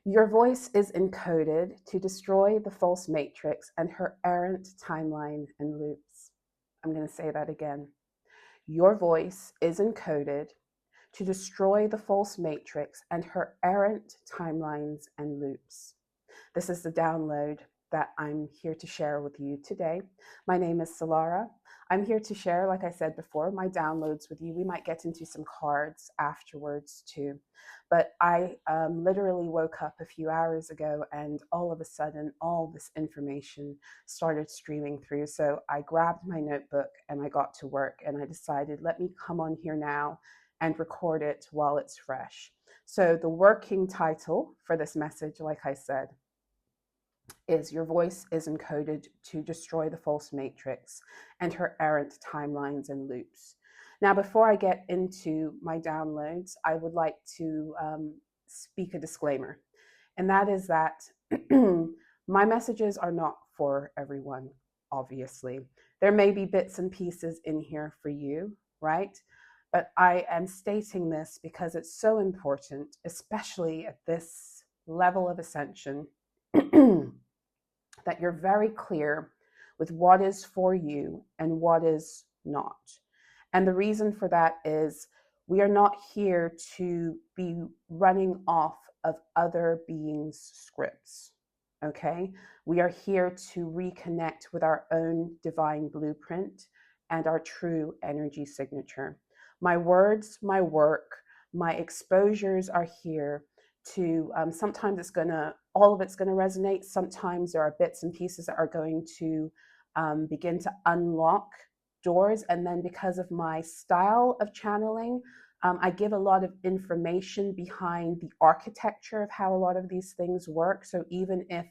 Your voice is encoded to destroy the false matrix and her errant timeline and loops. I'm going to say that again. Your voice is encoded to destroy the false matrix and her errant timelines and loops. This is the download that I'm here to share with you today. My name is Solarah. I'm here to share, like I said before, my downloads with you. We might get into some cards afterwards too. But I literally woke up a few hours ago and all of a sudden, all this information started streaming through. So I grabbed my notebook and I got to work and I decided, let me come on here now and record it while it's fresh. So the working title for this message, like I said, is Your Voice is Encoded to Destroy the False Matrix and Her Errant Timelines and Loops. Now, before I get into my downloads, I would like to speak a disclaimer, and that is that my messages are not for everyone, obviously. There may be bits and pieces in here for you, right? But I am stating this because it's so important, especially at this level of ascension, that you're very clear with what is for you and what is not. And the reason for that is we are not here to be running off of other beings' scripts, okay? We are here to reconnect with our own divine blueprint and our true energy signature. My words, my work, my exposures are here to, sometimes it's gonna, all of it's gonna resonate. Sometimes there are bits and pieces that are going to begin to unlock doors. And then because of my style of channeling, I give a lot of information behind the architecture of how a lot of these things work. So even if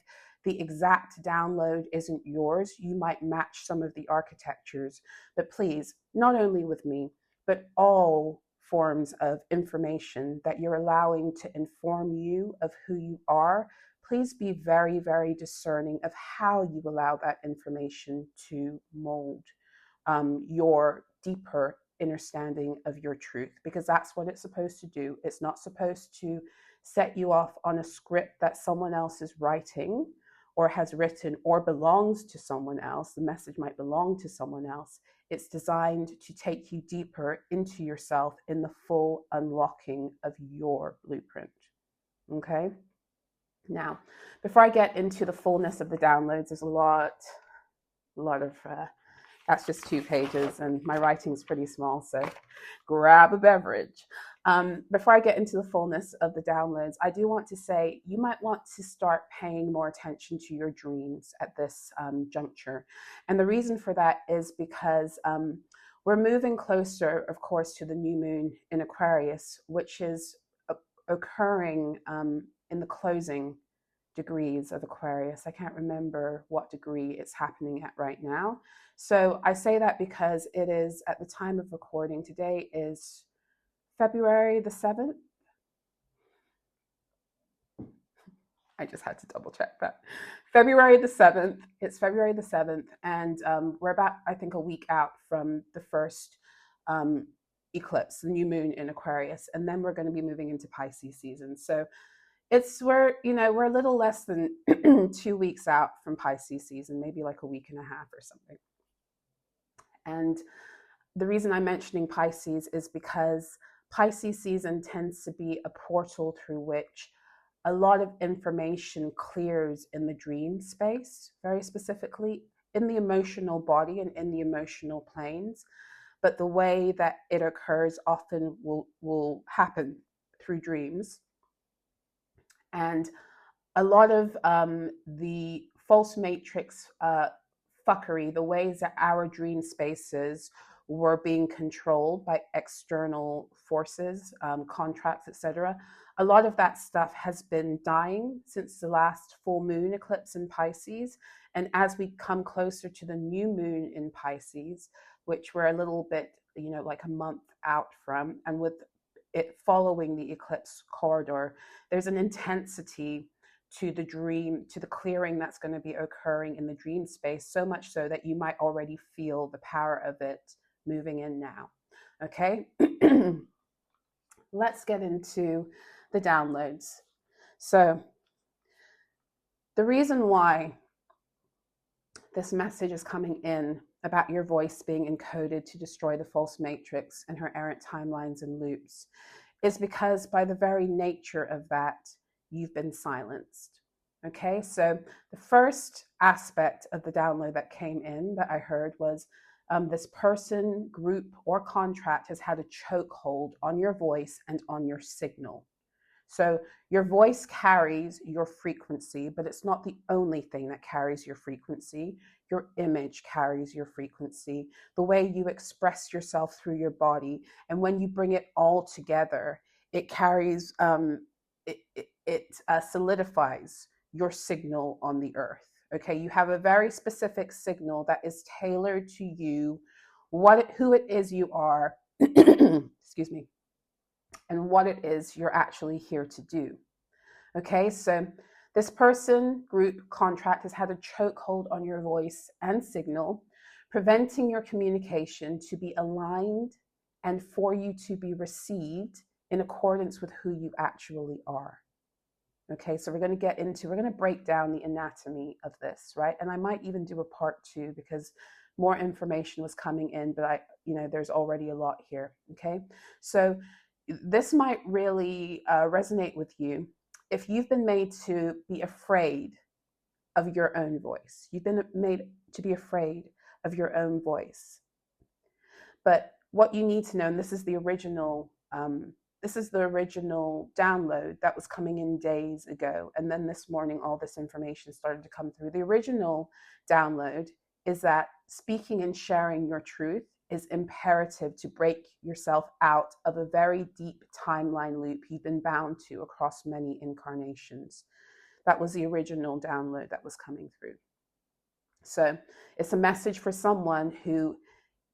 the exact download isn't yours, you might match some of the architectures. But please, not only with me, but all forms of information that you're allowing to inform you of who you are, please be very, very discerning of how you allow that information to mold your deeper understanding of your truth, because that's what it's supposed to do. It's not supposed to set you off on a script that someone else is writing or has written or belongs to someone else. The message might belong to someone else. It's designed to take you deeper into yourself in the full unlocking of your blueprint. Okay? Now, before I get into the fullness of the downloads, there's a lot of, that's just 2 pages and my writing's pretty small, so grab a beverage. Before I get into the fullness of the downloads, I do want to say you might want to start paying more attention to your dreams at this juncture. And the reason for that is because we're moving closer, of course, to the new moon in Aquarius, which is occurring in the closing degrees of Aquarius. I can't remember what degree it's happening at right now. So I say that because it is, at the time of recording, today is February the 7th. I just had to double check that. February the 7th. It's February the 7th. And we're about, I think, a week out from the first eclipse, the new moon in Aquarius. And then we're going to be moving into Pisces season. So we're a little less than 2 weeks out from Pisces season, maybe like a week and a half or something. And the reason I'm mentioning Pisces is because Pisces season tends to be a portal through which a lot of information clears in the dream space, very specifically in the emotional body and in the emotional planes. But the way that it occurs often will happen through dreams. And a lot of the false matrix fuckery, the ways that our dream spaces were being controlled by external forces, contracts, etc. A lot of that stuff has been dying since the last full moon eclipse in Pisces. And as we come closer to the new moon in Pisces, which we're a little bit, like a month out from, and with it following the eclipse corridor, there's an intensity to the dream, to the clearing that's going to be occurring in the dream space, so much so that you might already feel the power of it moving in now. Okay, let's get into the downloads. So The reason why this message is coming in about your voice being encoded to destroy the false matrix and her errant timelines and loops is because by the very nature of that, you've been silenced. Okay, so the first aspect of the download that came in that I heard was this person, group, or contract has had a chokehold on your voice and on your signal. So your voice carries your frequency, but it's not the only thing that carries your frequency. Your image carries your frequency, the way you express yourself through your body. And when you bring it all together, it carries, it solidifies your signal on the earth. Okay, you have a very specific signal that is tailored to you, who it is you are, excuse me, and what it is you're actually here to do. Okay, so this person, group, contract has had a chokehold on your voice and signal, preventing your communication to be aligned and for you to be received in accordance with who you actually are. Okay, so we're going to break down the anatomy of this, right? And I might even do a part 2 because more information was coming in, but there's already a lot here. Okay, so this might really resonate with you if you've been made to be afraid of your own voice. You've been made to be afraid of your own voice. But what you need to know, and this is the original download that was coming in days ago. And then this morning, all this information started to come through. The original download is that speaking and sharing your truth is imperative to break yourself out of a very deep timeline loop you've been bound to across many incarnations. That was the original download that was coming through. So it's a message for someone who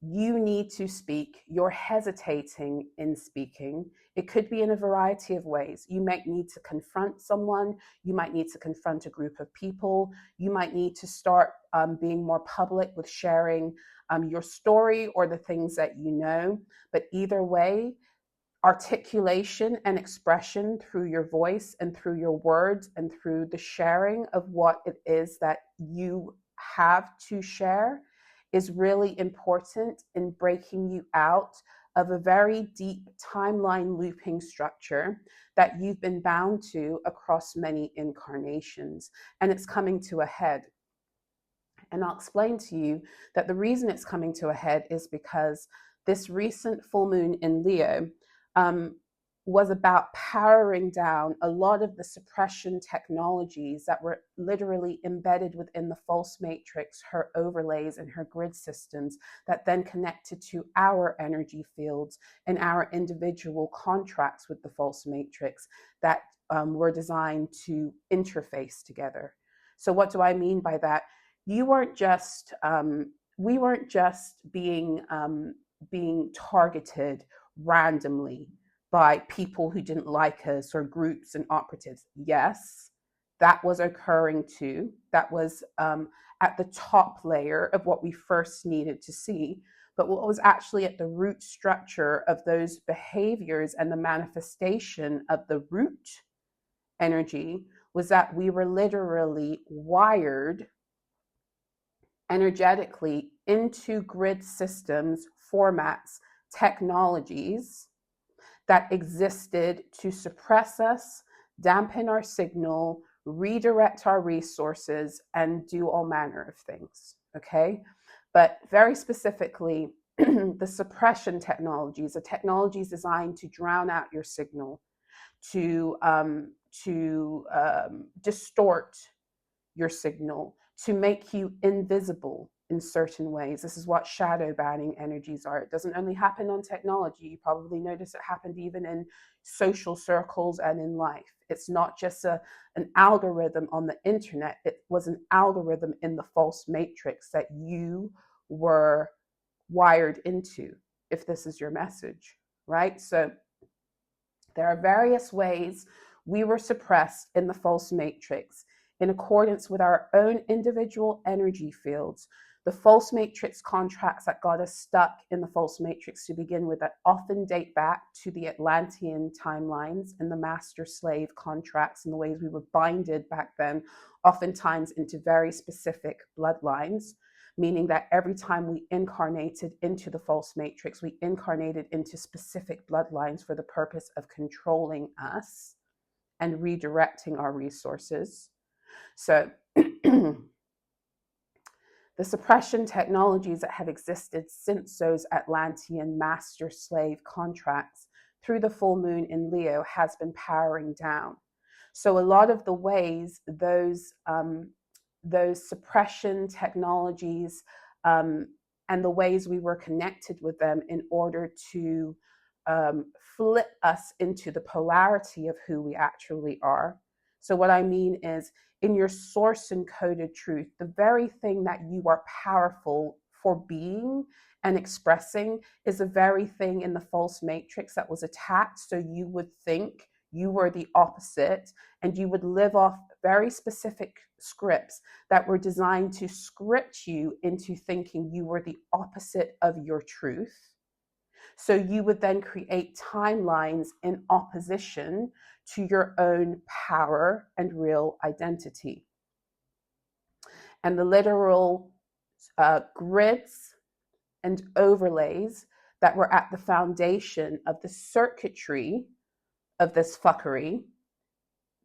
you need to speak, you're hesitating in speaking. It could be in a variety of ways. You might need to confront someone, you might need to confront a group of people, you might need to start being more public with sharing your story or the things that you know. But either way, articulation and expression through your voice and through your words and through the sharing of what it is that you have to share is really important in breaking you out of a very deep timeline looping structure that you've been bound to across many incarnations. And it's coming to a head. And I'll explain to you that the reason it's coming to a head is because this recent full moon in Leo was about powering down a lot of the suppression technologies that were literally embedded within the false matrix, her overlays and her grid systems that then connected to our energy fields and our individual contracts with the false matrix that were designed to interface together. So what do I mean by that? We weren't just being targeted randomly by people who didn't like us or groups and operatives. Yes, that was occurring too. That was at the top layer of what we first needed to see. But what was actually at the root structure of those behaviors and the manifestation of the root energy was that we were literally wired energetically into grid systems, formats, technologies that existed to suppress us, dampen our signal, redirect our resources, and do all manner of things, okay? But very specifically, the suppression technologies, the technologies designed to drown out your signal, to distort your signal, to make you invisible in certain ways. This is what shadow banning energies are. It doesn't only happen on technology. You probably notice it happened even in social circles and in life. It's not just an algorithm on the internet. It was an algorithm in the false matrix that you were wired into, if this is your message, right? So there are various ways we were suppressed in the false matrix in accordance with our own individual energy fields The false matrix contracts that got us stuck in the false matrix to begin with that often date back to the Atlantean timelines and the master-slave contracts and the ways we were binded back then, oftentimes into very specific bloodlines, meaning that every time we incarnated into the false matrix, we incarnated into specific bloodlines for the purpose of controlling us and redirecting our resources. So the suppression technologies that have existed since those Atlantean master-slave contracts through the full moon in Leo has been powering down. So a lot of the ways those suppression technologies and the ways we were connected with them in order to flip us into the polarity of who we actually are. So what I mean is, in your source encoded truth, the very thing that you are powerful for being and expressing is the very thing in the false matrix that was attacked. So you would think you were the opposite, and you would live off very specific scripts that were designed to script you into thinking you were the opposite of your truth. So you would then create timelines in opposition to your own power and real identity. And the literal grids and overlays that were at the foundation of the circuitry of this fuckery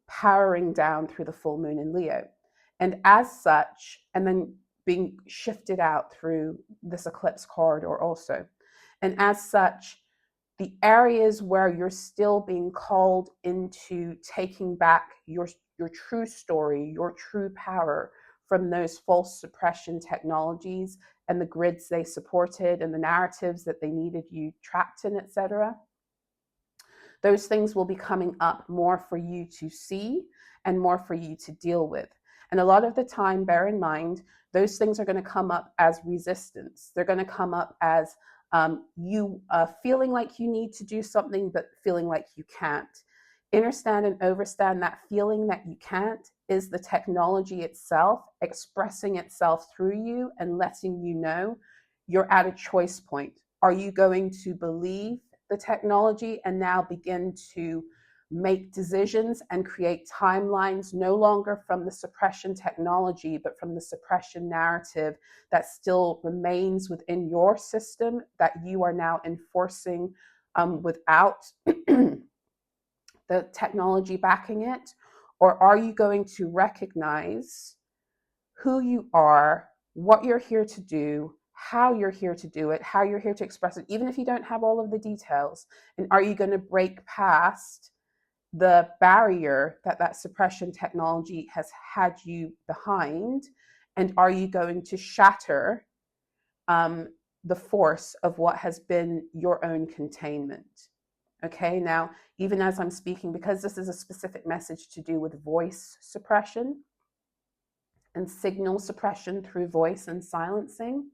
powering down through the full moon in Leo. And as such, and then being shifted out through this eclipse corridor also. And as such, the areas where you're still being called into taking back your true story, your true power from those false suppression technologies and the grids they supported and the narratives that they needed you trapped in, etc. Those things will be coming up more for you to see and more for you to deal with. And a lot of the time, bear in mind, those things are going to come up as resistance. They're going to come up as you feeling like you need to do something, but feeling like you can't. Understand and overstand that feeling that you can't is the technology itself expressing itself through you and letting you know you're at a choice point. Are you going to believe the technology and now begin to make decisions and create timelines no longer from the suppression technology, but from the suppression narrative that still remains within your system that you are now enforcing without the technology backing it? Or are you going to recognize who you are, what you're here to do, how you're here to do it, how you're here to express it, even if you don't have all of the details? And are you going to break past the barrier that suppression technology has had you behind? And are you going to shatter the force of what has been your own containment? Okay, now, even as I'm speaking, because this is a specific message to do with voice suppression and signal suppression through voice and silencing,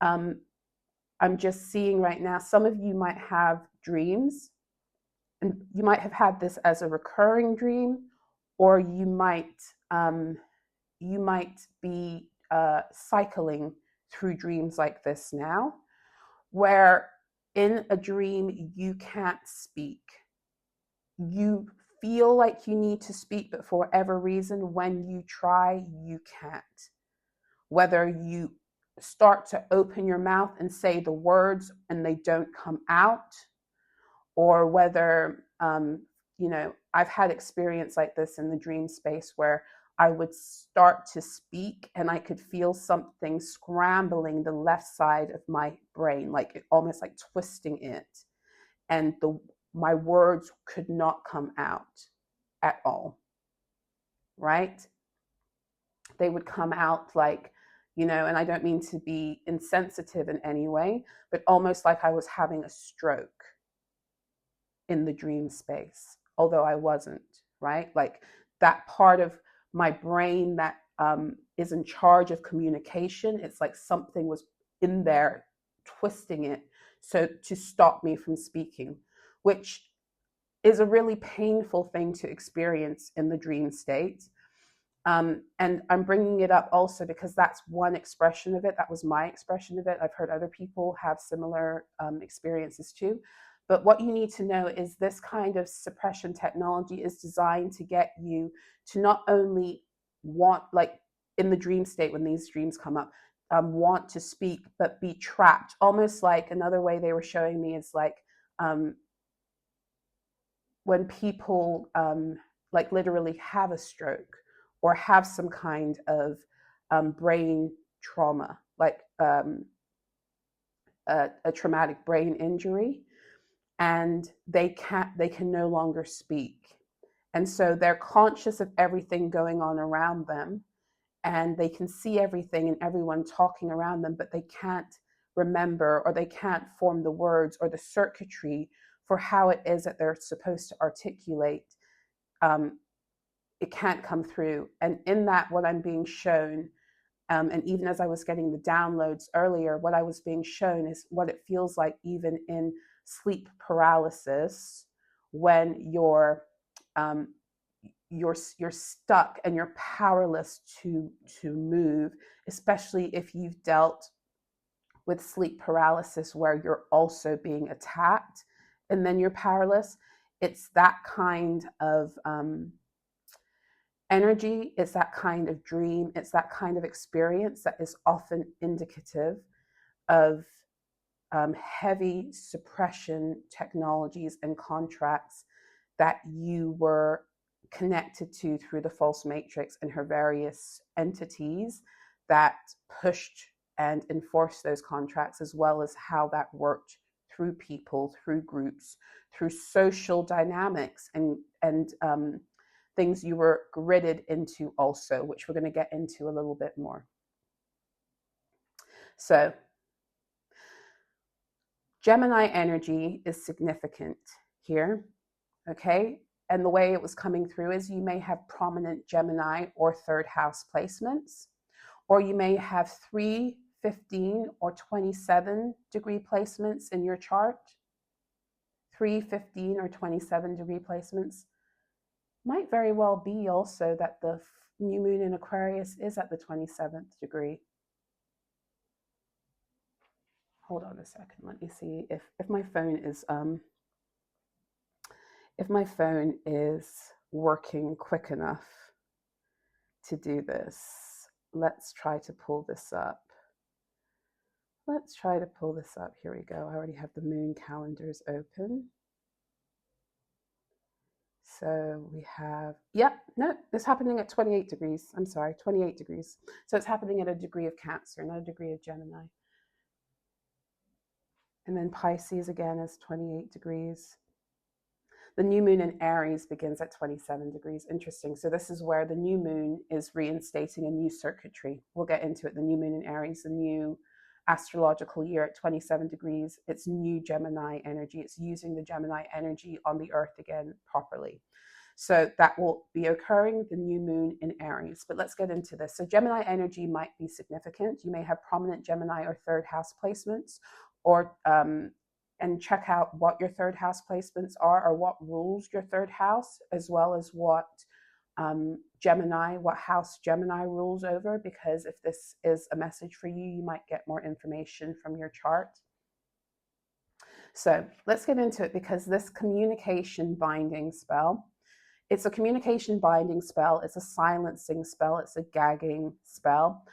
I'm just seeing right now, some of you might have dreams. And you might have had this as a recurring dream, or you might be cycling through dreams like this now, where in a dream you can't speak. You feel like you need to speak, but for whatever reason, when you try, you can't. Whether you start to open your mouth and say the words and they don't come out, or whether, I've had experience like this in the dream space where I would start to speak and I could feel something scrambling the left side of my brain, like almost like twisting it. And my words could not come out at all, right? They would come out like, and I don't mean to be insensitive in any way, but almost like I was having a stroke in the dream space, although I wasn't, right? Like that part of my brain that is in charge of communication, it's like something was in there twisting it so to stop me from speaking, which is a really painful thing to experience in the dream state. And I'm bringing it up also because that's one expression of it. That was my expression of it. I've heard other people have similar experiences too. But what you need to know is this kind of suppression technology is designed to get you to not only want, like in the dream state when these dreams come up, want to speak, but be trapped. Almost like another way they were showing me is like when people like literally have a stroke or have some kind of brain trauma, like a traumatic brain injury, and they can no longer speak. And so they're conscious of everything going on around them, and they can see everything and everyone talking around them, but they can't remember, or they can't form the words or the circuitry for how it is that they're supposed to articulate. It can't come through. And in that, what I'm being shown, and even as I was getting the downloads earlier, what I was being shown is what it feels like even in sleep paralysis, when you're stuck and you're powerless to move, especially if you've dealt with sleep paralysis where you're also being attacked and then you're powerless. It's that kind of energy, it's that kind of dream, it's that kind of experience that is often indicative of heavy suppression technologies and contracts that you were connected to through the false matrix and her various entities that pushed and enforced those contracts, as well as how that worked through people, through groups, through social dynamics and things you were gridded into also, which we're going to get into a little bit more. So Gemini energy is significant here, okay? And the way it was coming through is you may have prominent Gemini or third house placements, or you may have 3, 15, or 27 degree placements in your chart. 3, 15, or 27 degree placements. Might very well be also that the new moon in Aquarius is at the 27th degree. Hold on a second. Let me see if my phone is working quick enough to do this. Let's try to pull this up. Let's try to pull this up. Here we go. I already have the moon calendars open. So we have, yep, no, it's happening at 28 degrees. I'm sorry, 28 degrees. So it's happening at a degree of Cancer, not a degree of Gemini. And then Pisces again is 28 degrees. The new moon in Aries begins at 27 degrees. Interesting. So this is where the new moon is reinstating a new circuitry. We'll get into it. The new moon in Aries, the new astrological year at 27 degrees. It's new Gemini energy. It's using the Gemini energy on the earth again properly. So that will be occurring, the new moon in Aries. But let's get into this. So Gemini energy might be significant. You may have prominent Gemini or third house placements, or and check out what your third house placements are, or what rules your third house, as well as what Gemini, what house Gemini rules over, because if this is a message for you, you might get more information from your chart. So let's get into it, because this communication binding spell, it's a communication binding spell, it's a silencing spell, it's a gagging spell,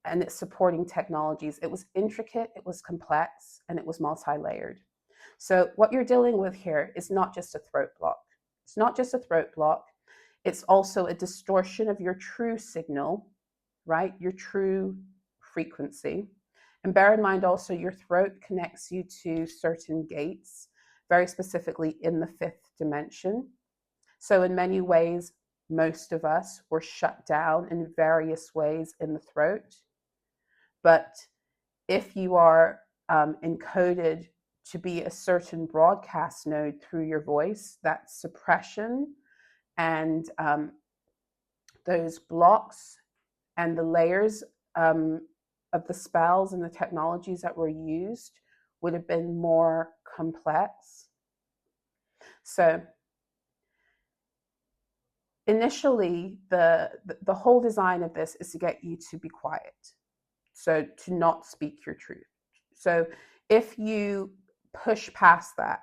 and it's supporting technologies. It was intricate, it was complex, and it was multi-layered. So what you're dealing with here is not just a throat block. It's not just a throat block. It's also a distortion of your true signal, right? Your true frequency. And bear in mind also, your throat connects you to certain gates, very specifically in the 5th dimension. So in many ways, most of us were shut down in various ways in the throat. But if you are encoded to be a certain broadcast node through your voice, that suppression and those blocks and the layers of the spells and the technologies that were used would have been more complex. So initially, the whole design of this is to get you to be quiet, so to not speak your truth. So if you push past that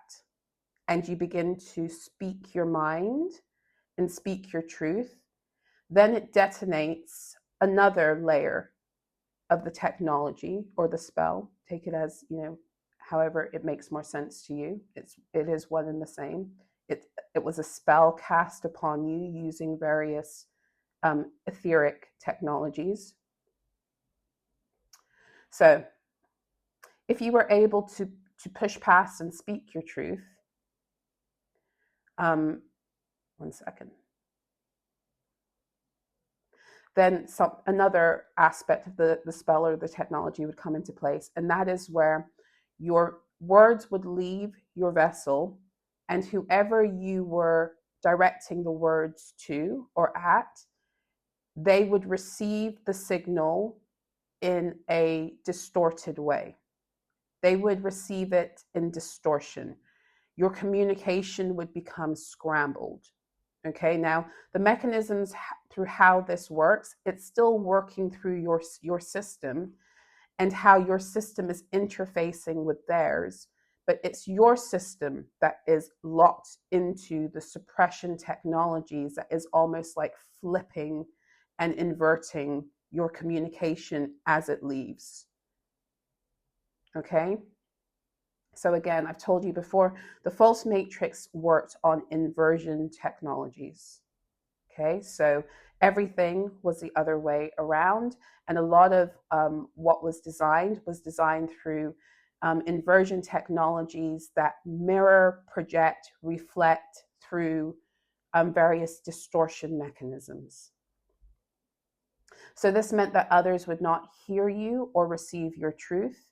and you begin to speak your mind and speak your truth, then it detonates another layer of the technology or the spell. Take it as, however it makes more sense to you. It is one and the same. It was a spell cast upon you using various etheric technologies. So if you were able to push past and speak your truth, one second, then another aspect of the spell or the technology would come into place, and that is where your words would leave your vessel, and whoever you were directing the words to or at, they would receive the signal in a distorted way. They would receive it in distortion. Your communication would become scrambled. Okay, now the mechanisms through how this works, it's still working through your system and how your system is interfacing with theirs, but it's your system that is locked into the suppression technologies that is almost like flipping and inverting your communication as it leaves. Okay? So again, I've told you before, the false matrix worked on inversion technologies. Okay, so everything was the other way around, and a lot of what was designed through inversion technologies that mirror, project, reflect through various distortion mechanisms. So this meant that others would not hear you or receive your truth.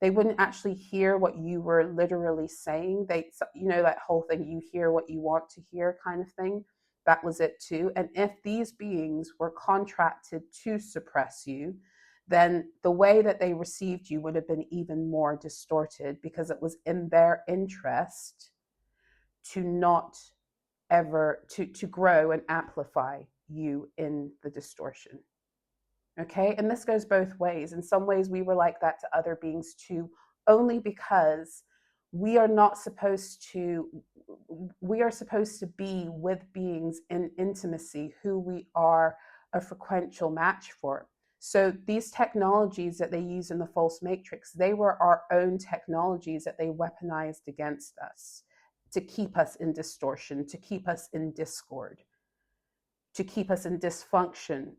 They wouldn't actually hear what you were literally saying. That whole thing, you hear what you want to hear kind of thing. That was it too. And if these beings were contracted to suppress you, then the way that they received you would have been even more distorted, because it was in their interest to not ever, to grow and amplify you in the distortion. Okay, and this goes both ways. In some ways, we were like that to other beings too, only because we are supposed to be with beings in intimacy who we are a frequential match for. So these technologies that they use in the false matrix, they were our own technologies that they weaponized against us to keep us in distortion, to keep us in discord, to keep us in dysfunction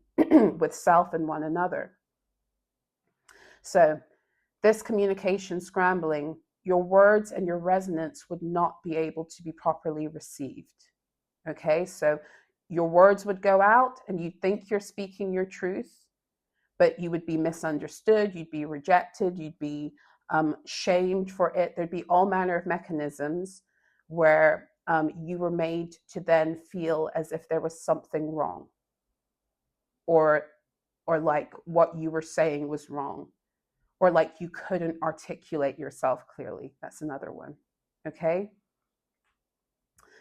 with self and one another. So this communication scrambling, your words and your resonance would not be able to be properly received. Okay, so your words would go out and you'd think you're speaking your truth, but you would be misunderstood, you'd be rejected, you'd be shamed for it. There'd be all manner of mechanisms where you were made to then feel as if there was something wrong, or like what you were saying was wrong, or like you couldn't articulate yourself clearly. That's another one. Okay,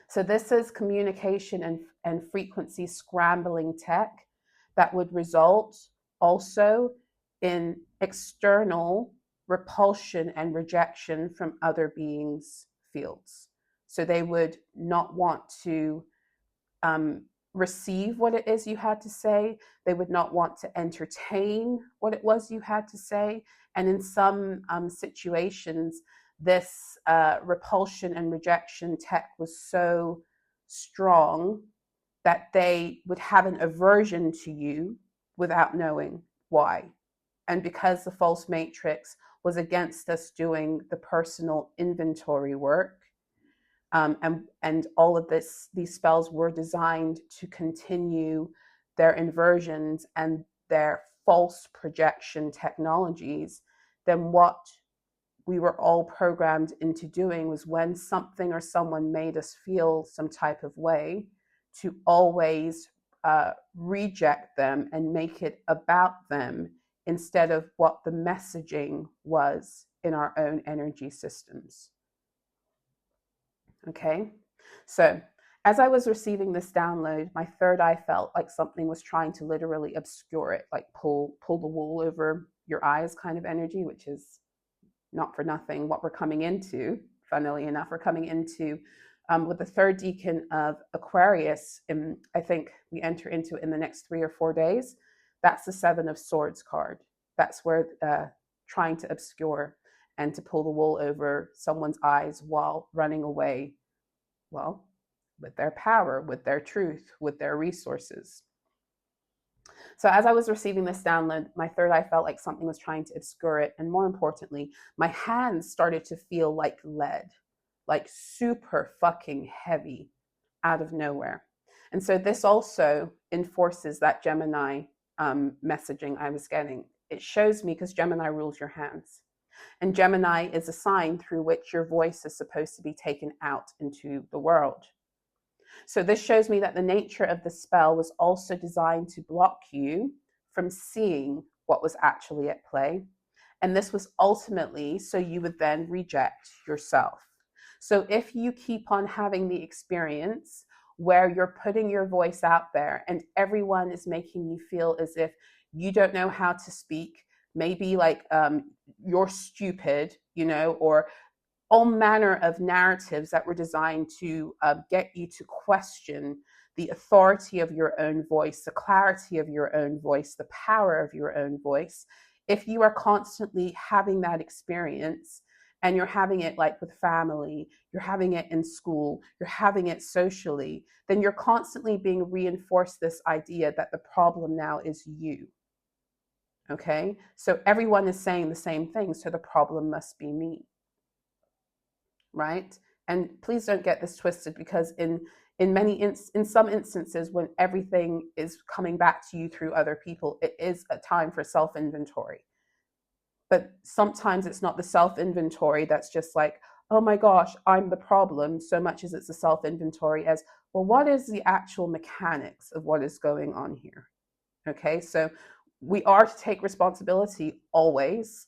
so this is communication and frequency scrambling tech that would result also in external repulsion and rejection from other beings' fields. So they would not want to receive what it is you had to say. They would not want to entertain what it was you had to say. And in some situations, this repulsion and rejection tech was so strong that they would have an aversion to you without knowing why. And because the false matrix was against us doing the personal inventory work, and all of these spells were designed to continue their inversions and their false projection technologies, then what we were all programmed into doing was, when something or someone made us feel some type of way, to always reject them and make it about them instead of what the messaging was in our own energy systems. Okay, so As I was receiving this download, my third eye felt like something was trying to literally obscure it, like pull the wool over your eyes kind of energy, which is not for nothing what we're coming into. Funnily enough, we're coming into with the third decan of Aquarius. I think we enter into it in the next 3 or 4 days. That's the Seven of Swords card. That's where trying to obscure and to pull the wool over someone's eyes while running away, well, with their power, with their truth, with their resources. So as I was receiving this download, my third eye felt like something was trying to obscure it. And more importantly, my hands started to feel like lead, like super fucking heavy out of nowhere. And so this also enforces that Gemini messaging I was getting. It shows me, because Gemini rules your hands. And Gemini is a sign through which your voice is supposed to be taken out into the world. So this shows me that the nature of the spell was also designed to block you from seeing what was actually at play. And this was ultimately so you would then reject yourself. So if you keep on having the experience where you're putting your voice out there and everyone is making you feel as if you don't know how to speak, maybe like you're stupid, you know, or all manner of narratives that were designed to get you to question the authority of your own voice, the clarity of your own voice, the power of your own voice. If you are constantly having that experience, and you're having it like with family, you're having it in school, you're having it socially, then you're constantly being reinforced this idea that the problem now is you. Okay? So everyone is saying the same thing, so the problem must be me. Right? And please don't get this twisted, because in some instances, when everything is coming back to you through other people, it is a time for self-inventory. But sometimes it's not the self-inventory that's just like, oh my gosh, I'm the problem, so much as it's a self-inventory as, well, what is the actual mechanics of what is going on here? Okay, so we are to take responsibility always,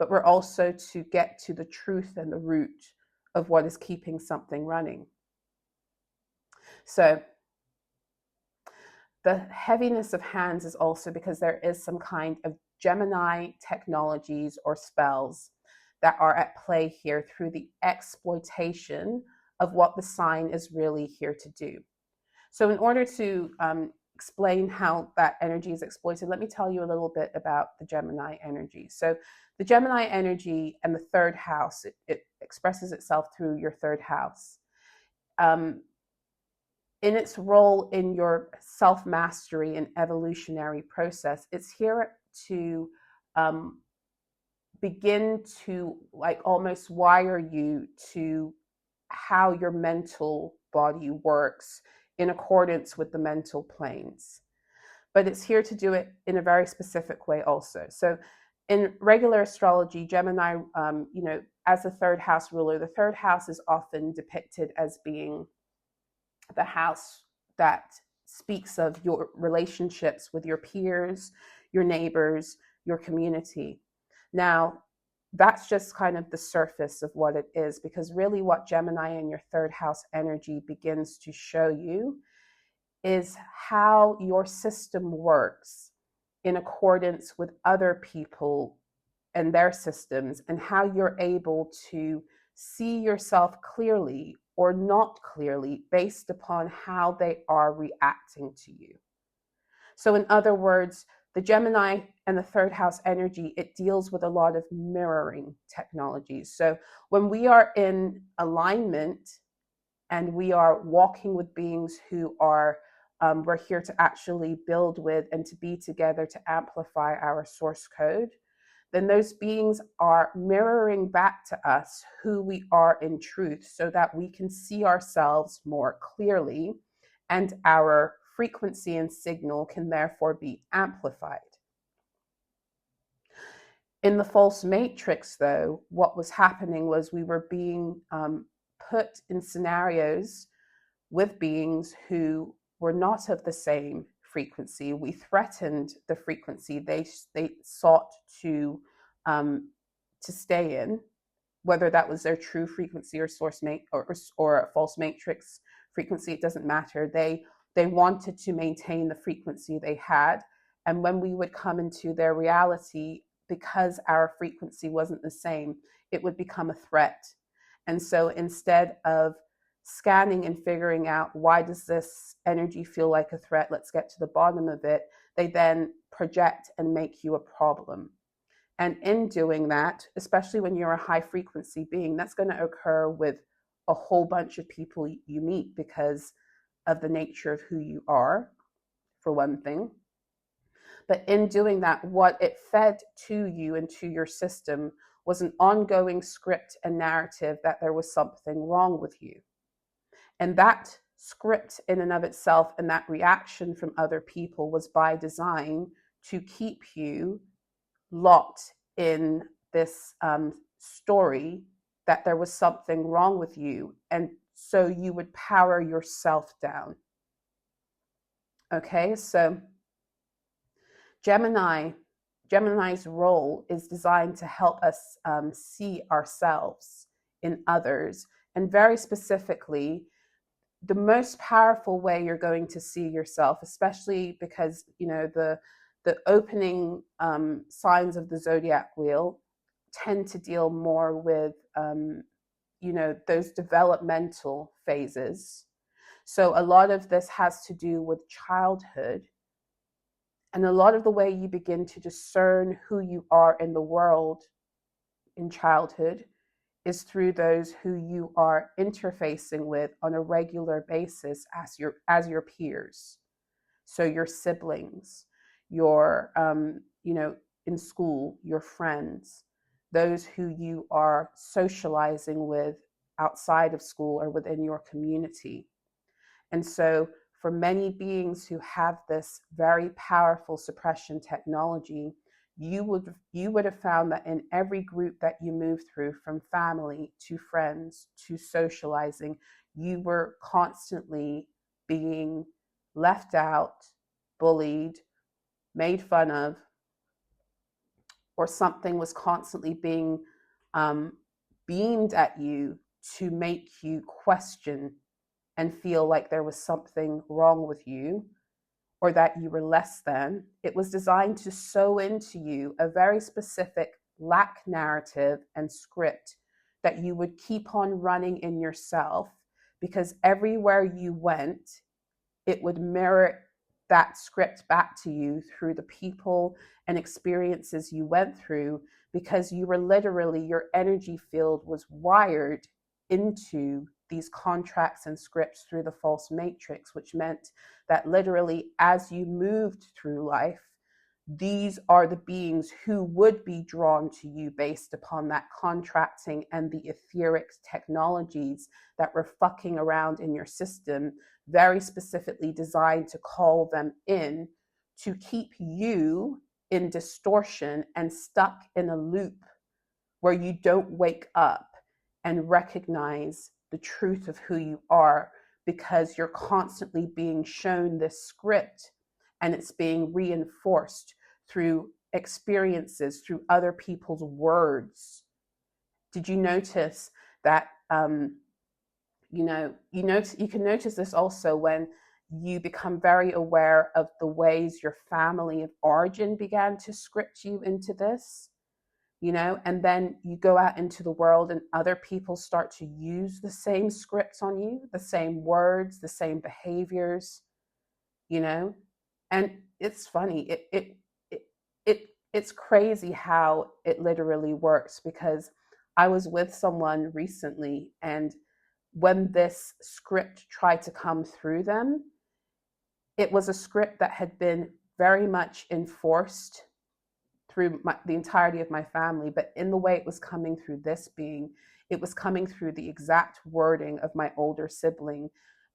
but we're also to get to the truth and the root of what is keeping something running. So the heaviness of hands is also because there is some kind of Gemini technologies or spells that are at play here through the exploitation of what the sign is really here to do. So in order to explain how that energy is exploited, let me tell you a little bit about the Gemini energy. So the Gemini energy and the third house, it expresses itself through your third house. In its role in your self-mastery and evolutionary process, it's here to begin to like almost wire you to how your mental body works in accordance with the mental planes. But it's here to do it in a very specific way also. So in regular astrology, Gemini, you know, as a third house ruler, the third house is often depicted as being the house that speaks of your relationships with your peers, your neighbors, your community. Now, that's just kind of the surface of what it is, because really what Gemini and your third house energy begins to show you is how your system works in accordance with other people and their systems, and how you're able to see yourself clearly or not clearly based upon how they are reacting to you. So in other words, the Gemini and the third house energy, it deals with a lot of mirroring technologies. So when we are in alignment and we are walking with beings who are, we're here to actually build with and to be together to amplify our source code, then those beings are mirroring back to us who we are in truth, so that we can see ourselves more clearly, and our frequency and signal can therefore be amplified. In the false matrix, though, what was happening was we were being put in scenarios with beings who were not of the same frequency. We threatened the frequency they sought to stay in, whether that was their true frequency or source or a false matrix frequency, it doesn't matter. They wanted to maintain the frequency they had. And when we would come into their reality, because our frequency wasn't the same, it would become a threat. And so instead of scanning and figuring out, why does this energy feel like a threat? Let's get to the bottom of it. They then project and make you a problem. And in doing that, especially when you're a high frequency being, that's going to occur with a whole bunch of people you meet because of the nature of who you are, for one thing. But in doing that, what it fed to you and to your system was an ongoing script and narrative that there was something wrong with you. And that script in and of itself, and that reaction from other people, was by design to keep you locked in this story that there was something wrong with you. And so you would power yourself down. Okay, so Gemini's role is designed to help us see ourselves in others. And very specifically, the most powerful way you're going to see yourself, especially because, you know, the opening signs of the zodiac wheel tend to deal more with, you know, those developmental phases. So a lot of this has to do with childhood. And a lot of the way you begin to discern who you are in the world in childhood is through those who you are interfacing with on a regular basis as your peers. So your siblings, your, you know, in school, your friends, those who you are socializing with outside of school or within your community. And so for many beings who have this very powerful suppression technology, you would have found that in every group that you move through, from family to friends to socializing, you were constantly being left out, bullied, made fun of, or something was constantly being beamed at you to make you question and feel like there was something wrong with you, or that you were less than. It was designed to sow into you a very specific lack narrative and script that you would keep on running in yourself, because everywhere you went, it would mirror that script back to you through the people and experiences you went through, because you were literally, your energy field was wired into these contracts and scripts through the false matrix, which meant that literally as you moved through life, these are the beings who would be drawn to you based upon that contracting and the etheric technologies that were fucking around in your system, very specifically designed to call them in to keep you in distortion and stuck in a loop where you don't wake up and recognize the truth of who you are, because you're constantly being shown this script and it's being reinforced through experiences, through other people's words. Did you notice that, you can notice this also when you become very aware of the ways your family of origin began to script you into this? And then you go out into the world and other people start to use the same scripts on you, the same words, the same behaviors, and it's funny. It's crazy how it literally works, because I was with someone recently, and when this script tried to come through them, it was a script that had been very much enforced through the entirety of my family, but in the way it was coming through this being, it was coming through the exact wording of my older sibling,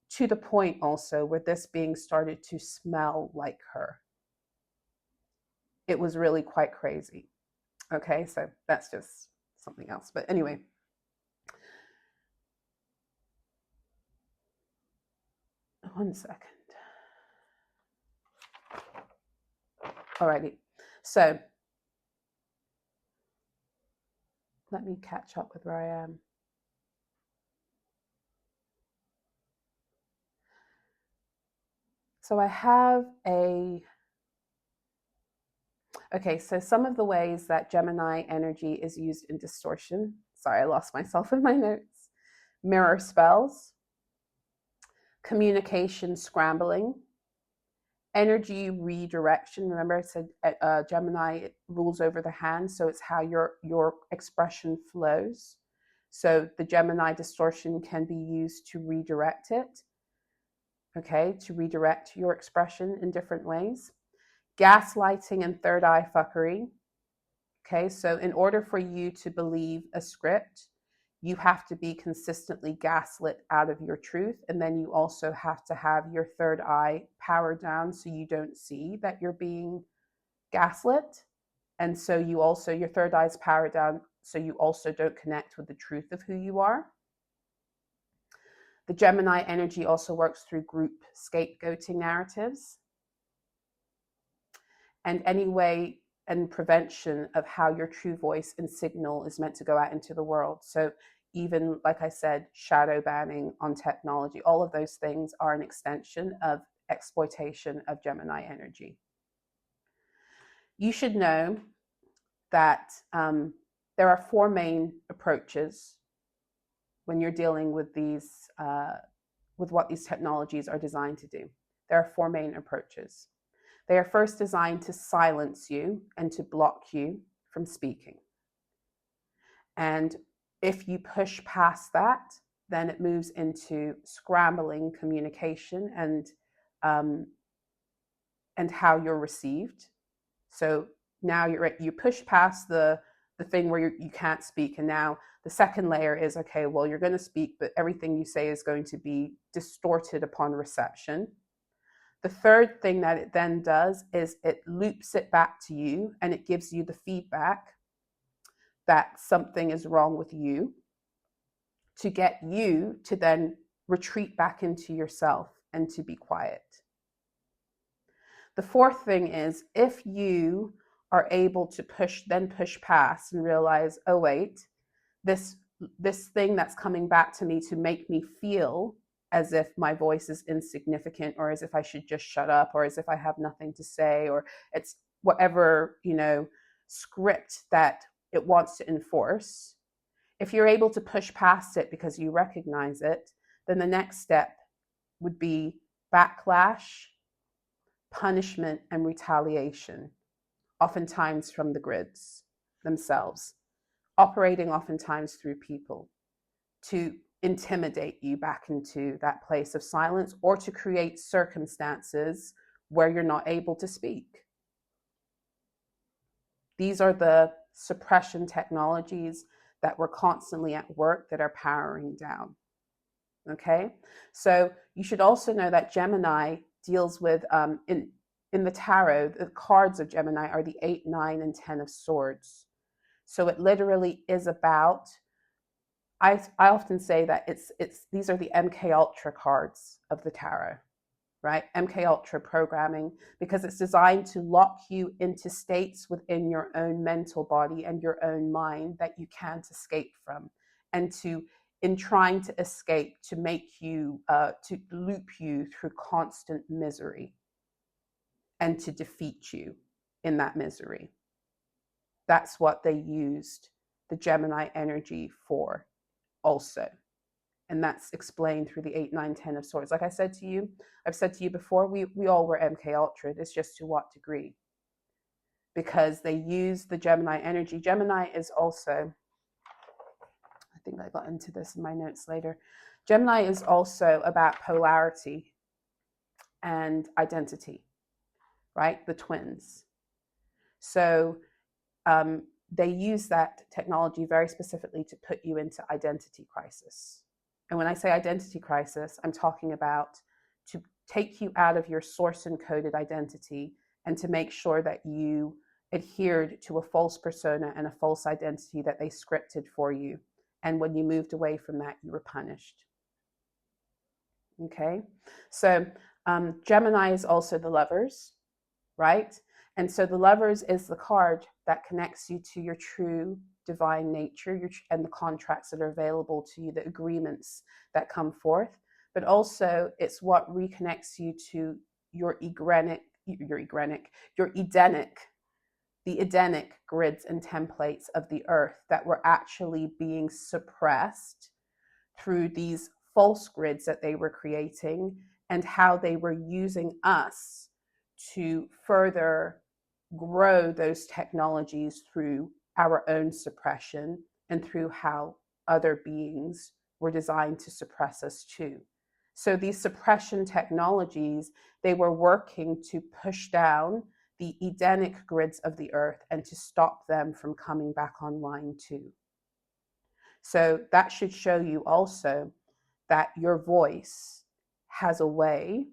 to the point also where this being started to smell like her. It was really quite crazy. Okay, so that's just something else. But anyway. One second. Alrighty. So let me catch up with where I am. So I have okay, so some of the ways that Gemini energy is used in distortion. Sorry, I lost myself in my notes. Mirror spells, communication scrambling, energy redirection. Remember I said Gemini rules over the hand, so it's how your expression flows. So the Gemini distortion can be used to redirect it, okay, to redirect your expression in different ways. Gaslighting and third eye fuckery. Okay, so in order for you to believe a script, you have to be consistently gaslit out of your truth. And then you also have to have your third eye powered down so you don't see that you're being gaslit. And so you also, your third eye is powered down so you also don't connect with the truth of who you are. The Gemini energy also works through group scapegoating narratives. And any way and prevention of how your true voice and signal is meant to go out into the world. So even, like I said, shadow banning on technology, all of those things are an extension of exploitation of Gemini energy. You should know that there are four main approaches when you're dealing with these, with what these technologies are designed to do. There are four main approaches. They are first designed to silence you and to block you from speaking. And if you push past that, then it moves into scrambling communication and how you're received. So now you push past the thing where you can't speak, and now the second layer is, okay, well, you're going to speak, but everything you say is going to be distorted upon reception. The third thing that it then does is it loops it back to you, and it gives you the feedback that something is wrong with you, to get you to then retreat back into yourself and to be quiet. The fourth thing is, if you are able to push past and realize, oh wait, this thing that's coming back to me to make me feel as if my voice is insignificant, or as if I should just shut up, or as if I have nothing to say, or it's whatever, script that it wants to enforce. If you're able to push past it because you recognize it, then the next step would be backlash, punishment, and retaliation, oftentimes from the grids themselves, operating oftentimes through people to intimidate you back into that place of silence, or to create circumstances where you're not able to speak. These are the suppression technologies that we're constantly at work that are powering down. Okay, so you should also know that Gemini deals with, in the tarot, the cards of Gemini are the 8, 9, and 10 of swords. So it literally is about, I often say that these are the MK Ultra cards of the tarot, right? MK Ultra programming, because it's designed to lock you into states within your own mental body and your own mind that you can't escape from, and in trying to escape, to make you, to loop you through constant misery and to defeat you in that misery. That's what they used the Gemini energy for also. And that's explained through the 8, 9, 10 of swords. Like I've said to you before, we all were MK Ultra. It's just to what degree? Because they use the Gemini energy. Gemini is also, I think I got into this in my notes later. Gemini is also about polarity and identity, right? The twins. So they use that technology very specifically to put you into identity crisis. And when I say identity crisis, I'm talking about to take you out of your source encoded identity and to make sure that you adhered to a false persona and a false identity that they scripted for you. And when you moved away from that, you were punished. Okay, so Gemini is also the Lovers, right? And so the Lovers is the card that connects you to your true divine nature, and the contracts that are available to you, the agreements that come forth. But also it's what reconnects you to your Edenic, the Edenic grids and templates of the earth that were actually being suppressed through these false grids that they were creating, and how they were using us to further grow those technologies through our own suppression and through how other beings were designed to suppress us too. So these suppression technologies, they were working to push down the Edenic grids of the earth and to stop them from coming back online too. So that should show you also that your voice has a way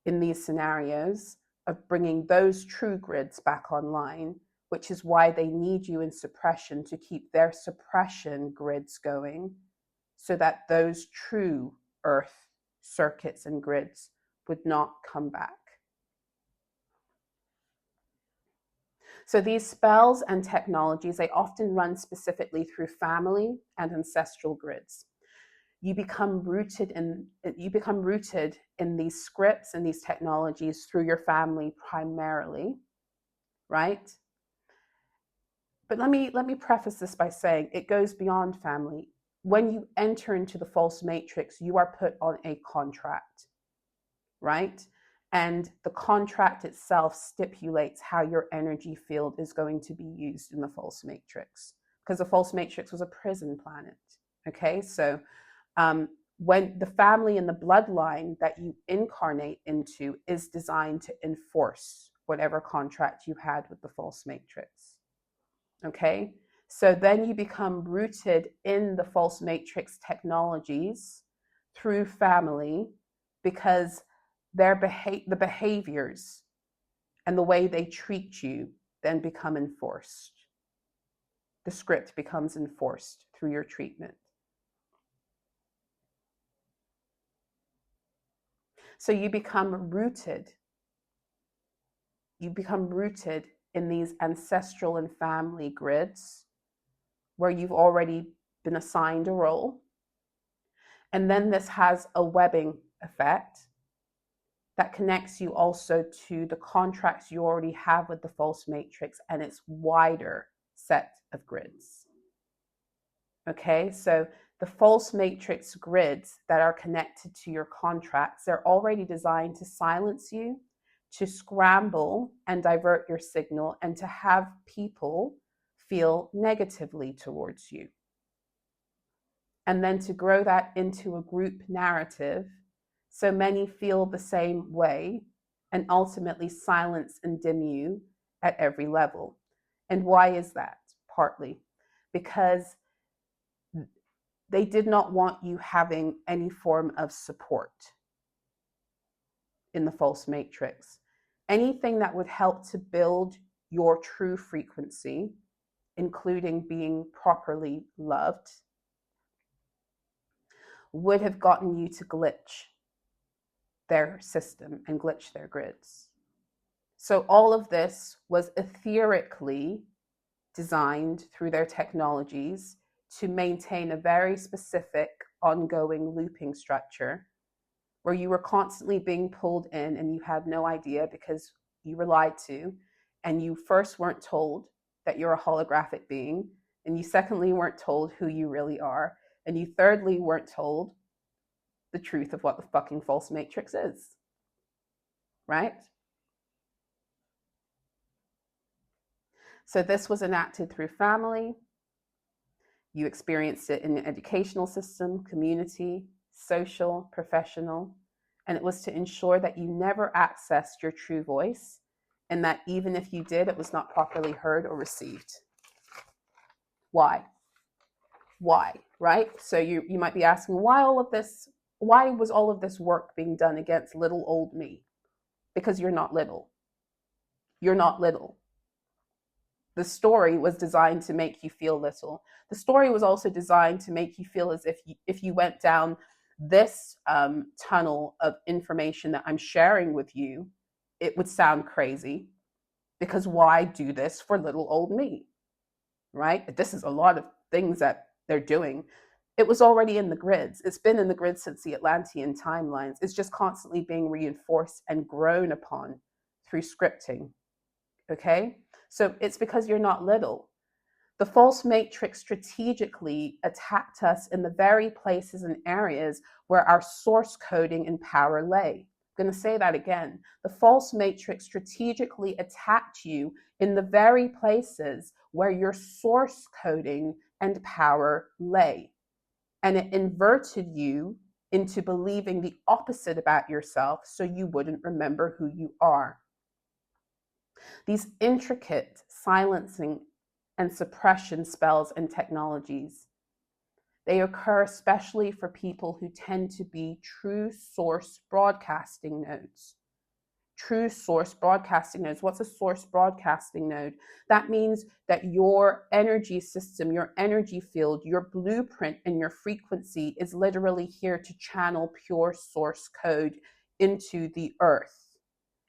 in these scenarios of bringing those true grids back online, which is why they need you in suppression to keep their suppression grids going, so that those true earth circuits and grids would not come back. So these spells and technologies, they often run specifically through family and ancestral grids. You become rooted in these scripts and these technologies through your family primarily, right? But let me preface this by saying it goes beyond family. When you enter into the false matrix, you are put on a contract, right? And the contract itself stipulates how your energy field is going to be used in the false matrix, because the false matrix was a prison planet. Okay, so when the family and the bloodline that you incarnate into is designed to enforce whatever contract you had with the false matrix. Okay, so then you become rooted in the false matrix technologies through family, because the behaviors and the way they treat you then become enforced. The script becomes enforced through your treatment. So you become rooted. You become rooted in these ancestral and family grids where you've already been assigned a role. And then this has a webbing effect that connects you also to the contracts you already have with the false matrix and its wider set of grids. Okay, so the false matrix grids that are connected to your contracts, they're already designed to silence you, to scramble and divert your signal, and to have people feel negatively towards you. And then to grow that into a group narrative so many feel the same way, and ultimately silence and dim you at every level. And why is that? Partly because they did not want you having any form of support in the false matrix. Anything that would help to build your true frequency, including being properly loved, would have gotten you to glitch their system and glitch their grids. So all of this was etherically designed through their technologies to maintain a very specific ongoing looping structure where you were constantly being pulled in and you had no idea because you were lied to, and you first weren't told that you're a holographic being, and you secondly weren't told who you really are, and you thirdly weren't told the truth of what the fucking false matrix is, right? So this was enacted through family. You experienced it in the educational system, community, social, professional, and it was to ensure that you never accessed your true voice, and that even if you did, it was not properly heard or received. Why? Why, right? So you might be asking, why was all of this work being done against little old me? Because you're not little. You're not little. The story was designed to make you feel little. The story was also designed to make you feel as if you went down this tunnel of information that I'm sharing with you, it would sound crazy, because why do this for little old me, right? This is a lot of things that they're doing. It was already in the grids. It's been in the grid since the Atlantean timelines. It's just constantly being reinforced and grown upon through scripting. Okay? So it's because you're not little. The false matrix strategically attacked us in the very places and areas where our source coding and power lay. I'm going to say that again. The false matrix strategically attacked you in the very places where your source coding and power lay. And it inverted you into believing the opposite about yourself so you wouldn't remember who you are. These intricate silencing and suppression spells and technologies, they occur especially for people who tend to be true source broadcasting nodes. True source broadcasting nodes. What's a source broadcasting node? That means that your energy system, your energy field, your blueprint and your frequency is literally here to channel pure source code into the earth.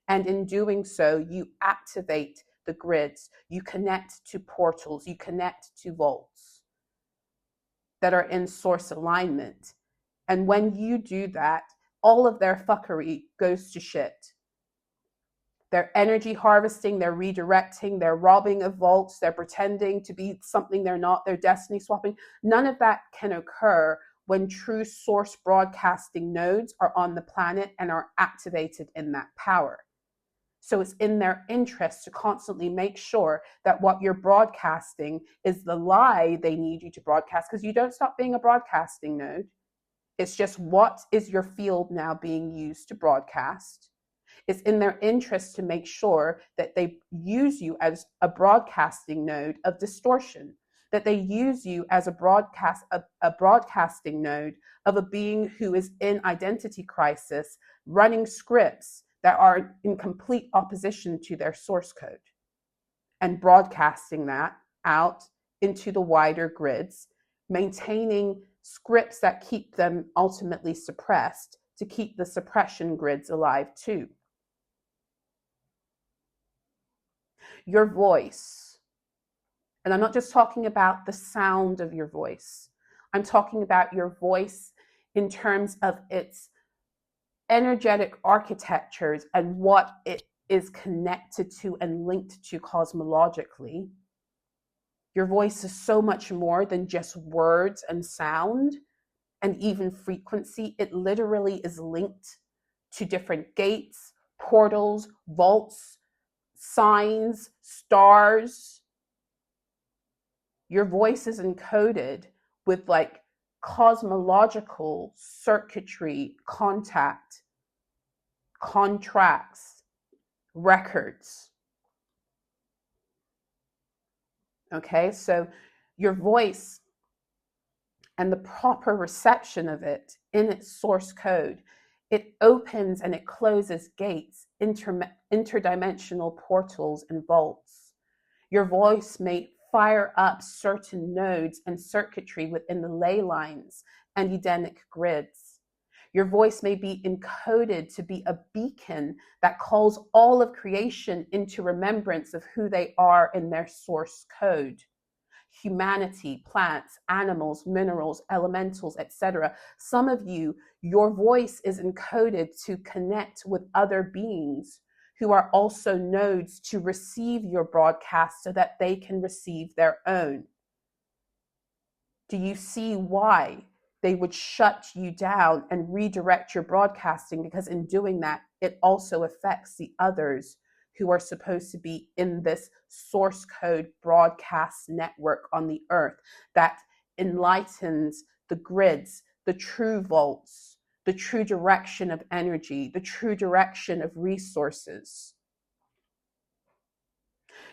And in doing so, you activate the grids, you connect to portals, you connect to vaults that are in source alignment. And when you do that, all of their fuckery goes to shit. They're energy harvesting, they're redirecting, they're robbing of vaults, they're pretending to be something they're not, they're destiny swapping. None of that can occur when true source broadcasting nodes are on the planet and are activated in that power. So it's in their interest to constantly make sure that what you're broadcasting is the lie they need you to broadcast, because you don't stop being a broadcasting node. It's just, what is your field now being used to broadcast? It's in their interest to make sure that they use you as a broadcasting node of distortion, that they use you as a broadcasting node of a being who is in identity crisis, running scripts that are in complete opposition to their source code, and broadcasting that out into the wider grids, maintaining scripts that keep them ultimately suppressed to keep the suppression grids alive too. Your voice, and I'm not just talking about the sound of your voice, I'm talking about your voice in terms of its energetic architectures and what it is connected to and linked to cosmologically. Your voice is so much more than just words and sound and even frequency. It literally is linked to different gates, portals, vaults, signs, stars. Your voice is encoded with like cosmological circuitry, contact, contracts, records. Okay, so your voice and the proper reception of it in its source code, it opens and it closes gates, interdimensional portals and vaults. Your voice may fire up certain nodes and circuitry within the ley lines and Edenic grids. Your voice may be encoded to be a beacon that calls all of creation into remembrance of who they are in their source code. Humanity, plants, animals, minerals, elementals, etc. Some of you, your voice is encoded to connect with other beings who are also nodes to receive your broadcast so that they can receive their own. Do you see why they would shut you down and redirect your broadcasting? Because in doing that, it also affects the others who are supposed to be in this source code broadcast network on the earth that enlightens the grids, the true vaults, the true direction of energy, the true direction of resources.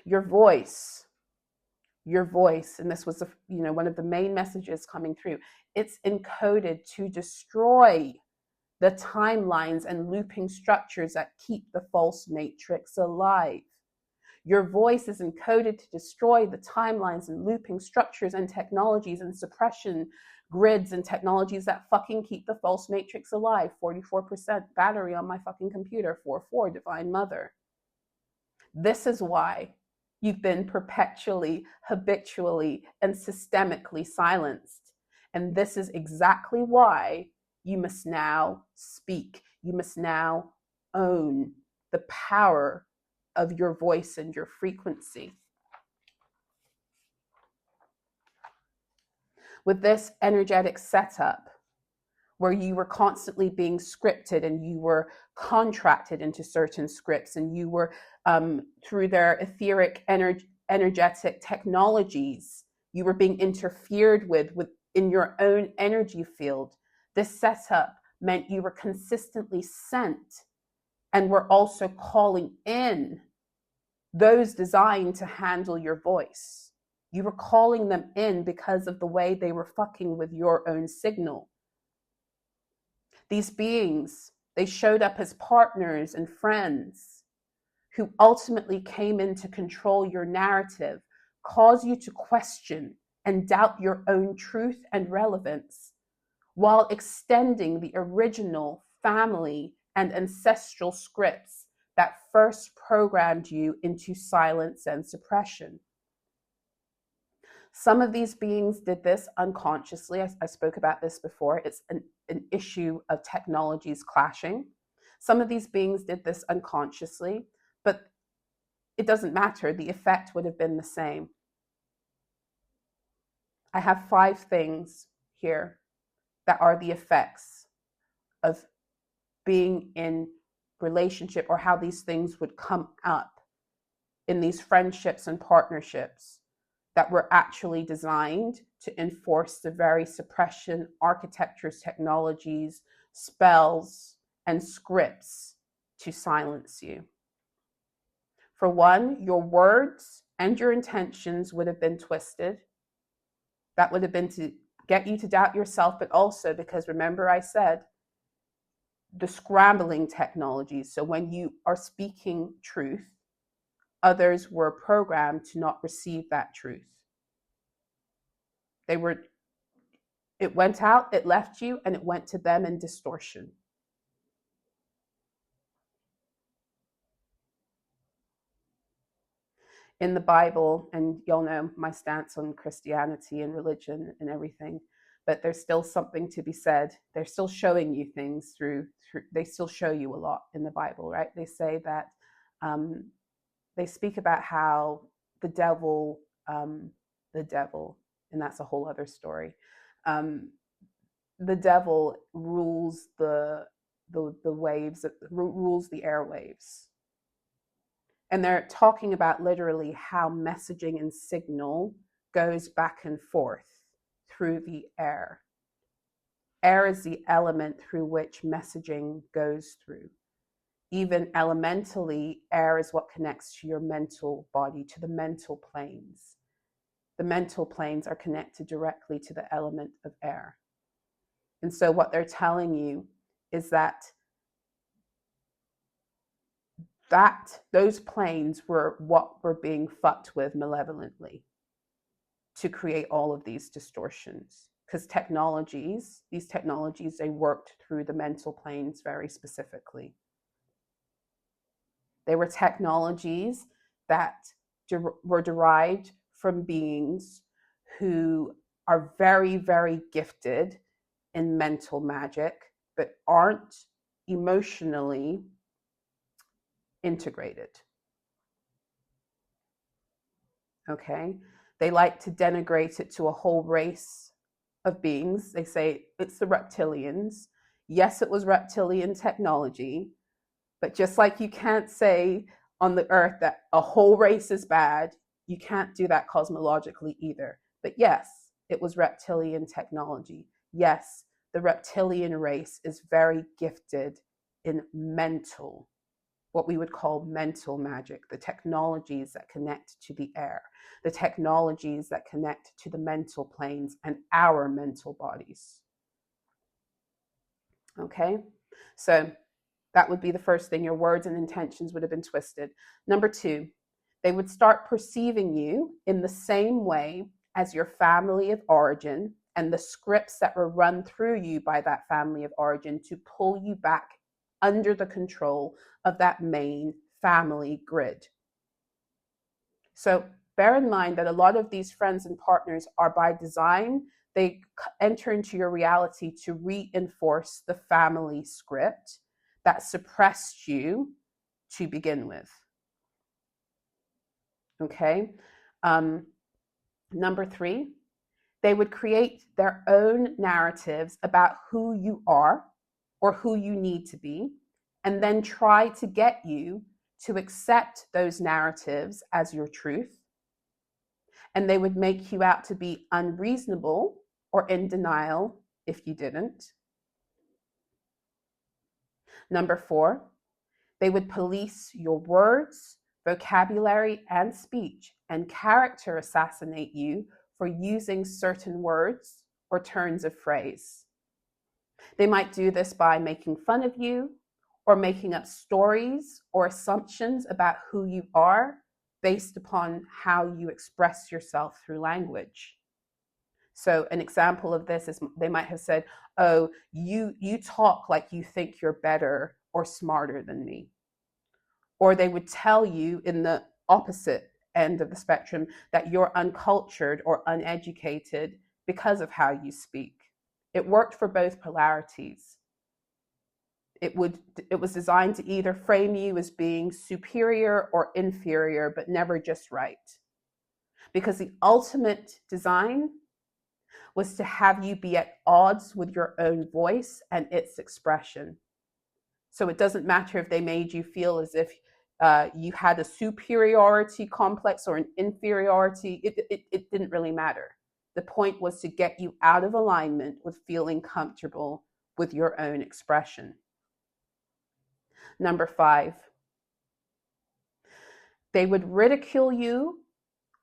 Your voice, and this was one of the main messages coming through, it's encoded to destroy the timelines and looping structures that keep the false matrix alive. Your voice is encoded to destroy the timelines and looping structures and technologies and suppression grids and technologies that fucking keep the false matrix alive. 44% battery on my fucking computer, 4 Divine Mother. This is why you've been perpetually, habitually, and systemically silenced. And this is exactly why you must now speak. You must now own the power of your voice and your frequency. With this energetic setup, where you were constantly being scripted and you were contracted into certain scripts, and you were, through their etheric energetic technologies, you were being interfered with in your own energy field. This setup meant you were consistently sent and were also calling in those designed to handle your voice. You were calling them in because of the way they were fucking with your own signal. These beings, they showed up as partners and friends who ultimately came in to control your narrative, cause you to question and doubt your own truth and relevance, while extending the original family and ancestral scripts that first programmed you into silence and suppression. Some of these beings did this unconsciously. I spoke about this before. It's an issue of technologies clashing. Some of these beings did this unconsciously, but it doesn't matter. The effect would have been the same. I have 5 things here that are the effects of being in relationship, or how these things would come up in these friendships and partnerships that were actually designed to enforce the very suppression, architectures, technologies, spells, and scripts to silence you. For one, your words and your intentions would have been twisted. That would have been to get you to doubt yourself, but also because, remember I said, the scrambling technologies. So when you are speaking truth, others were programmed to not receive that truth. It went out, it left you, and it went to them in distortion. In the Bible, and y'all know my stance on Christianity and religion and everything, but there's still something to be said. They're still showing you things through they still show you a lot in the Bible, right? They say that, they speak about how the devil, and that's a whole other story. The devil rules the waves, rules the airwaves. And they're talking about literally how messaging and signal goes back and forth through the air. Air is the element through which messaging goes through. Even elementally, air is what connects to your mental body, to the mental planes. The mental planes are connected directly to the element of air. And so what they're telling you is that those planes were what were being fucked with malevolently to create all of these distortions. Because these technologies, they worked through the mental planes very specifically. They were technologies that were derived from beings who are very, very gifted in mental magic, but aren't emotionally integrated. Okay? They like to denigrate it to a whole race of beings. They say it's the reptilians. Yes, it was reptilian technology, but just like you can't say on the earth that a whole race is bad, you can't do that cosmologically either. But yes, it was reptilian technology. Yes, the reptilian race is very gifted in mental, what we would call mental magic, the technologies that connect to the air, the technologies that connect to the mental planes and our mental bodies. Okay, so that would be the first thing. Your words and intentions would have been twisted. Number 2, they would start perceiving you in the same way as your family of origin and the scripts that were run through you by that family of origin to pull you back under the control of that main family grid. So bear in mind that a lot of these friends and partners are by design. they enter into your reality to reinforce the family script that suppressed you to begin with. Okay. Number 3, they would create their own narratives about who you are or who you need to be, and then try to get you to accept those narratives as your truth. And they would make you out to be unreasonable or in denial if you didn't. Number 4, they would police your words, vocabulary, and speech, and character assassinate you for using certain words or turns of phrase. They might do this by making fun of you or making up stories or assumptions about who you are based upon how you express yourself through language. So an example of this is they might have said, oh, you talk like you think you're better or smarter than me. Or they would tell you in the opposite end of the spectrum that you're uncultured or uneducated because of how you speak. It worked for both polarities. It was designed to either frame you as being superior or inferior, but never just right. Because the ultimate design was to have you be at odds with your own voice and its expression. So it doesn't matter if they made you feel as if you had a superiority complex or an inferiority. It didn't really matter. The point was to get you out of alignment with feeling comfortable with your own expression. Number 5, they would ridicule you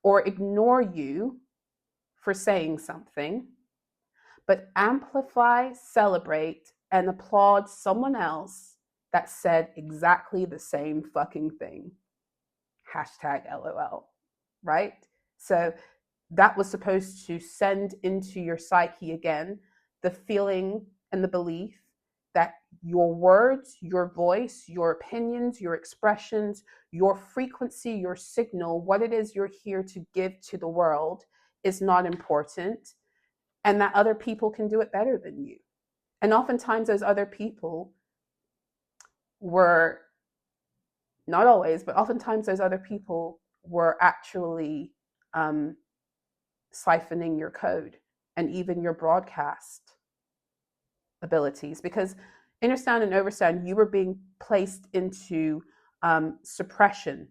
or ignore you for saying something, but amplify, celebrate, and applaud someone else that said exactly the same fucking thing. #LOL, right? So that was supposed to send into your psyche again the feeling and the belief that your words, your voice, your opinions, your expressions, your frequency, your signal, what it is you're here to give to the world is not important, and that other people can do it better than you. And oftentimes those other people were, not always, but oftentimes those other people were actually siphoning your code and even your broadcast abilities. Because understand and overstand, you were being placed into suppression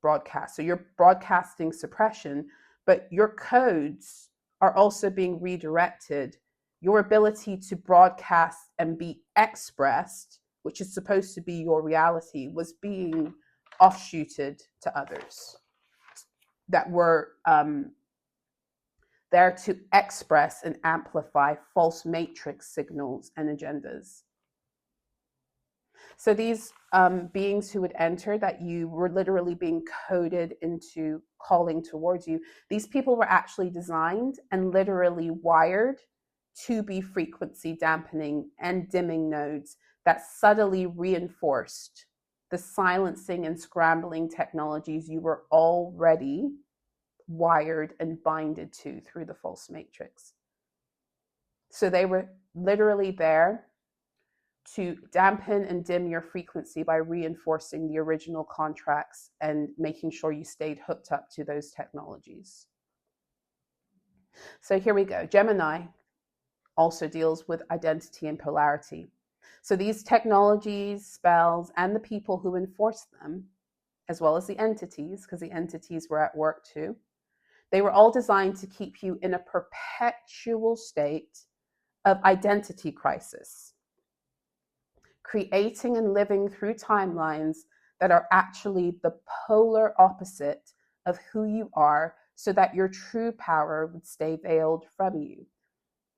broadcast. So you're broadcasting suppression, but your codes are also being redirected. Your ability to broadcast and be expressed, which is supposed to be your reality, was being offshooted to others that were there to express and amplify false matrix signals and agendas. So these beings who would enter, that you were literally being coded into calling towards you, these people were actually designed and literally wired to be frequency dampening and dimming nodes that subtly reinforced the silencing and scrambling technologies you were already wired and binded to through the false matrix. So they were literally there to dampen and dim your frequency by reinforcing the original contracts and making sure you stayed hooked up to those technologies. So here we go. Gemini also deals with identity and polarity. So these technologies, spells, and the people who enforce them, as well as the entities, because the entities were at work too, they were all designed to keep you in a perpetual state of identity crisis, creating and living through timelines that are actually the polar opposite of who you are, so that your true power would stay veiled from you.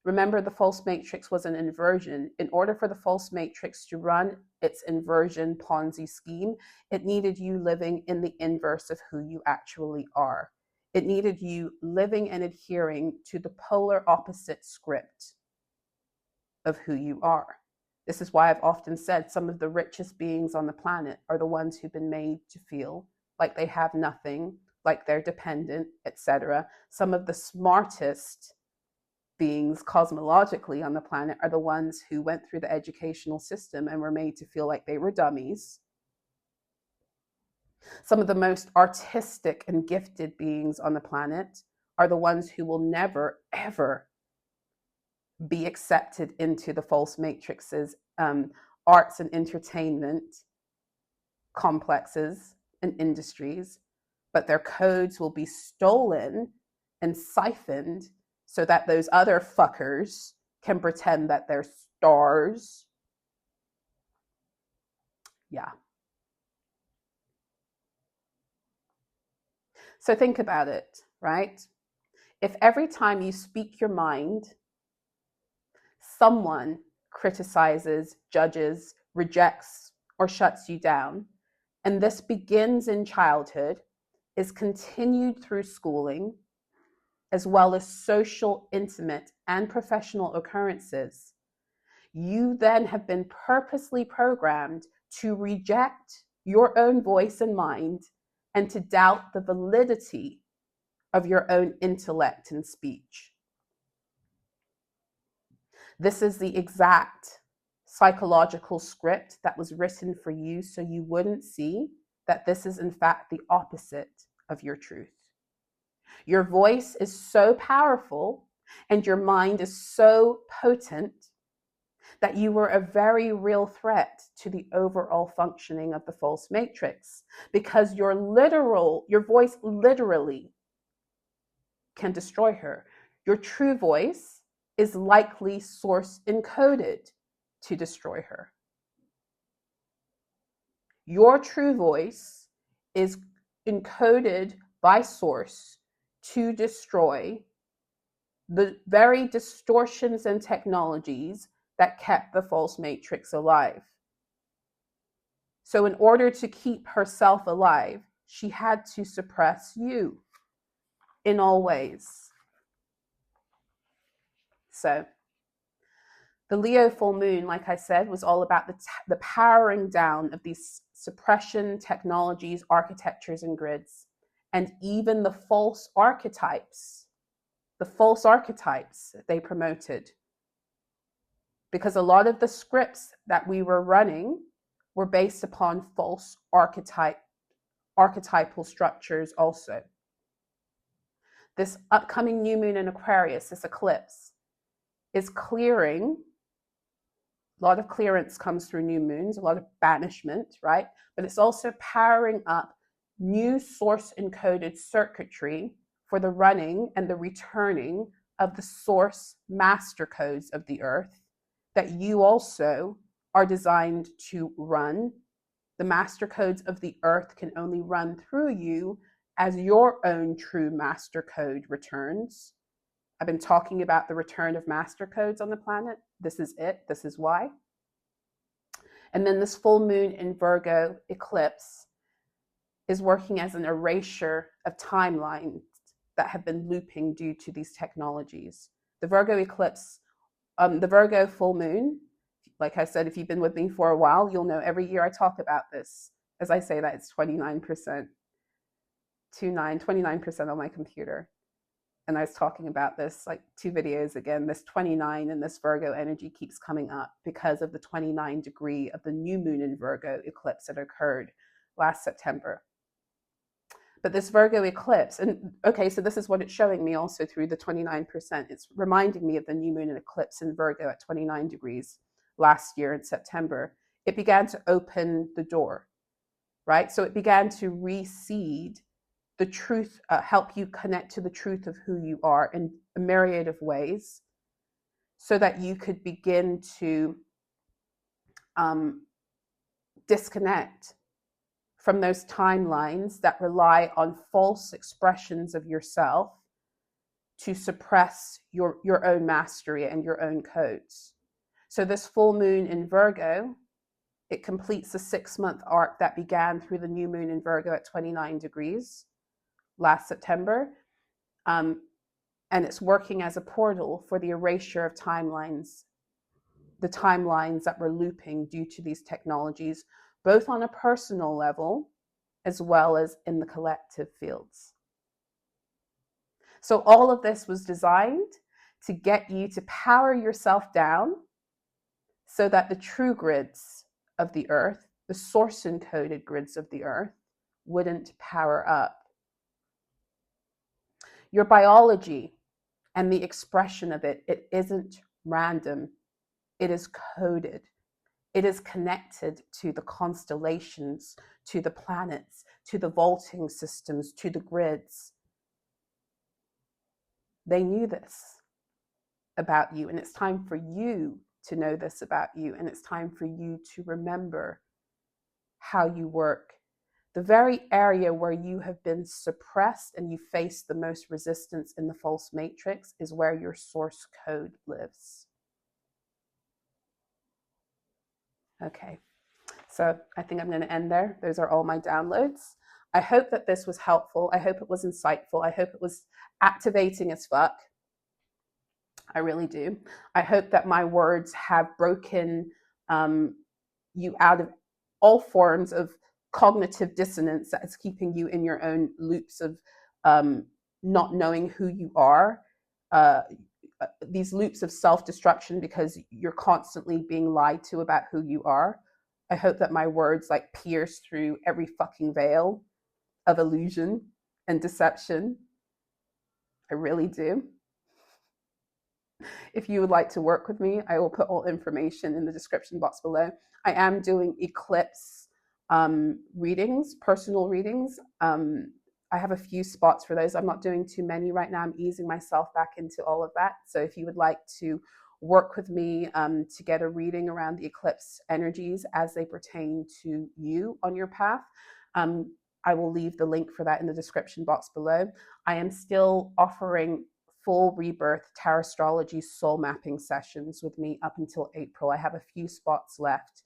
Remember, the false matrix was an inversion. In order for the false matrix to run its inversion Ponzi scheme, it needed you living in the inverse of who you actually are. It needed you living and adhering to the polar opposite script of who you are. This is why I've often said some of the richest beings on the planet are the ones who've been made to feel like they have nothing, like they're dependent, etc. Some of the smartest beings cosmologically on the planet are the ones who went through the educational system and were made to feel like they were dummies. Some of the most artistic and gifted beings on the planet are the ones who will never, ever be accepted into the false matrixes, arts and entertainment complexes and industries, but their codes will be stolen and siphoned so that those other fuckers can pretend that they're stars. Yeah. So think about it, right? If every time you speak your mind, someone criticizes, judges, rejects, or shuts you down, and this begins in childhood, is continued through schooling, as well as social, intimate, and professional occurrences, you then have been purposely programmed to reject your own voice and mind and to doubt the validity of your own intellect and speech. This is the exact psychological script that was written for you so you wouldn't see that this is in fact the opposite of your truth. Your voice is so powerful and your mind is so potent that you were a very real threat to the overall functioning of the false matrix, because your voice literally can destroy her. Your true voice is likely source encoded to destroy her. Your true voice is encoded by source to destroy the very distortions and technologies that kept the false matrix alive. So in order to keep herself alive, she had to suppress you in all ways. So the Leo full moon, like I said, was all about the powering down of these suppression technologies, architectures, and grids, and even the false archetypes they promoted. Because a lot of the scripts that we were running were based upon false archetypal structures also. This upcoming new moon in Aquarius, this eclipse, is clearing. A lot of clearance comes through new moons, a lot of banishment, right? But it's also powering up new source encoded circuitry for the running and the returning of the source master codes of the earth that you also are designed to run. The master codes of the earth can only run through you as your own true master code returns. I've been talking about the return of master codes on the planet. This is it. This is why. And then this full moon in Virgo eclipse is working as an erasure of timelines that have been looping due to these technologies. The Virgo eclipse, the Virgo full moon, like I said, if you've been with me for a while, you'll know every year I talk about this. As I say that, it's 29%, 29% on my computer. And I was talking about this like 2 videos again, this 29 and this Virgo energy keeps coming up because of the 29 degree of the new moon in Virgo eclipse that occurred last September. But this Virgo eclipse, and okay, so this is what it's showing me also through the 29%. It's reminding me of the new moon and eclipse in Virgo at 29 degrees last year in September. It began to open the door, right? So it began to reseed the truth, help you connect to the truth of who you are in a myriad of ways so that you could begin to disconnect from those timelines that rely on false expressions of yourself to suppress your own mastery and your own codes. So this full moon in Virgo, it completes a 6-month arc that began through the new moon in Virgo at 29 degrees last September. And it's working as a portal for the erasure of timelines, the timelines that were looping due to these technologies, both on a personal level as well as in the collective fields. So all of this was designed to get you to power yourself down so that the true grids of the earth, the source encoded grids of the earth, wouldn't power up. Your biology and the expression of it, it isn't random. It is coded. It is connected to the constellations, to the planets, to the vaulting systems, to the grids. They knew this about you, and it's time for you to know this about you, and it's time for you to remember how you work. The very area where you have been suppressed and you face the most resistance in the false matrix is where your source code lives. Okay, so I think I'm going to end there. Those are all my downloads. I hope that this was helpful. I hope it was insightful. I hope it was activating as fuck. I really do. I hope that my words have broken you out of all forms of cognitive dissonance that is keeping you in your own loops of not knowing who you are, these loops of self-destruction because you're constantly being lied to about who you are. I hope that my words like pierce through every fucking veil of illusion and deception. I really do. If you would like to work with me, I will put all information in the description box below. I am doing eclipse readings, personal readings. I have a few spots for those. I'm not doing too many right now. I'm easing myself back into all of that. So if you would like to work with me to get a reading around the eclipse energies as they pertain to you on your path, I will leave the link for that in the description box below. I am still offering full rebirth Tarotstrology soul mapping sessions with me up until April. I have a few spots left.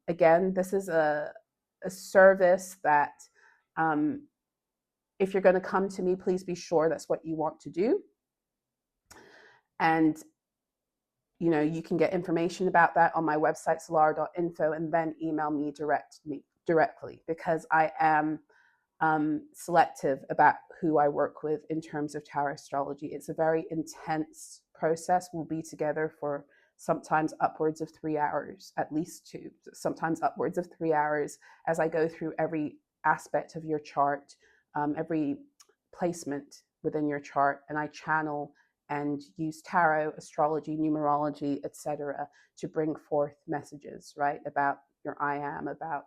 Again, this is a service that if you're going to come to me, please be sure that's what you want to do. And you know, you can get information about that on my website, solarah.info, and then email me directly, because I am selective about who I work with in terms of Tarotstrology. It's a very intense process. We'll be together for sometimes upwards of 3 hours, at least 2, sometimes upwards of 3 hours, as I go through every aspect of your chart, every placement within your chart, and I channel and use tarot, astrology, numerology, etc., to bring forth messages, right, about your I am, about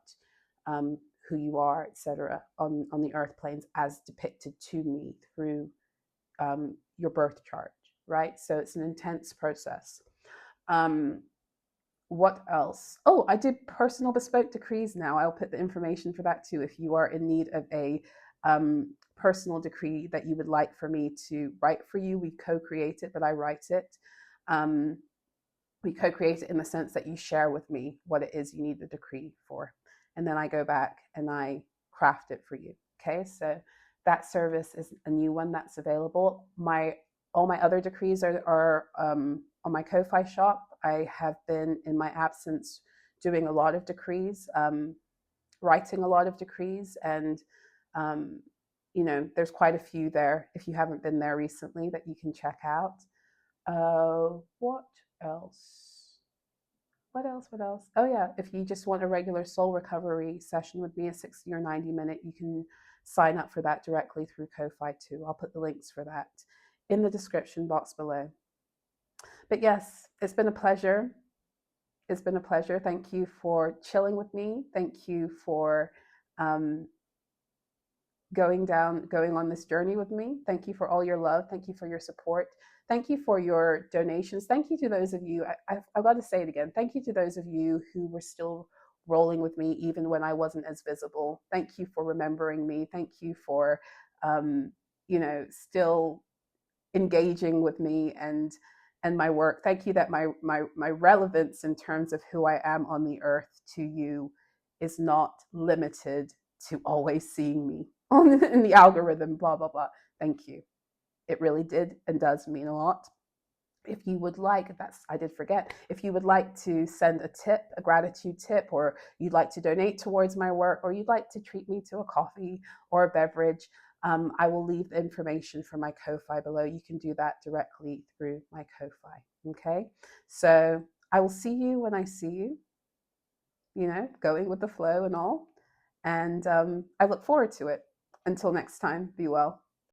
who you are, etc., on the earth planes as depicted to me through your birth chart, right? So it's an intense process. What else? Oh, I did personal bespoke decrees now. I'll put the information for that too if you are in need of a personal decree that you would like for me to write for you. We co-create it, but I write it. We co-create it in the sense that you share with me what it is you need the decree for. And then I go back and I craft it for you. Okay, so that service is a new one that's available. All my other decrees are on my Ko-Fi shop. I have been, in my absence, doing a lot of decrees, writing a lot of decrees, and you know, there's quite a few there if you haven't been there recently that you can check out. What else? What else? Oh yeah, if you just want a regular soul recovery session with me, a 60 or 90 minute, you can sign up for that directly through Ko-Fi too. I'll put the links for that in the description box below. But yes, it's been a pleasure. It's been a pleasure. Thank you for chilling with me. Thank you for going on this journey with me. Thank you for all your love. Thank you for your support. Thank you for your donations. Thank you to those of you, I've got to say it again, thank you to those of you who were still rolling with me even when I wasn't as visible. Thank you for remembering me. Thank you for, you know, still engaging with me and my work. Thank you that my relevance in terms of who I am on the earth to you is not limited to always seeing me in the algorithm, blah, blah, blah. Thank you. It really did and does mean a lot. If you would like, I did forget, if you would like to send a tip, a gratitude tip, or you'd like to donate towards my work, or you'd like to treat me to a coffee or a beverage, I will leave the information for my Ko-Fi below. You can do that directly through my Ko-Fi. Okay, so I will see you when I see you, you know, going with the flow and all. And I look forward to it. Until next time, be well.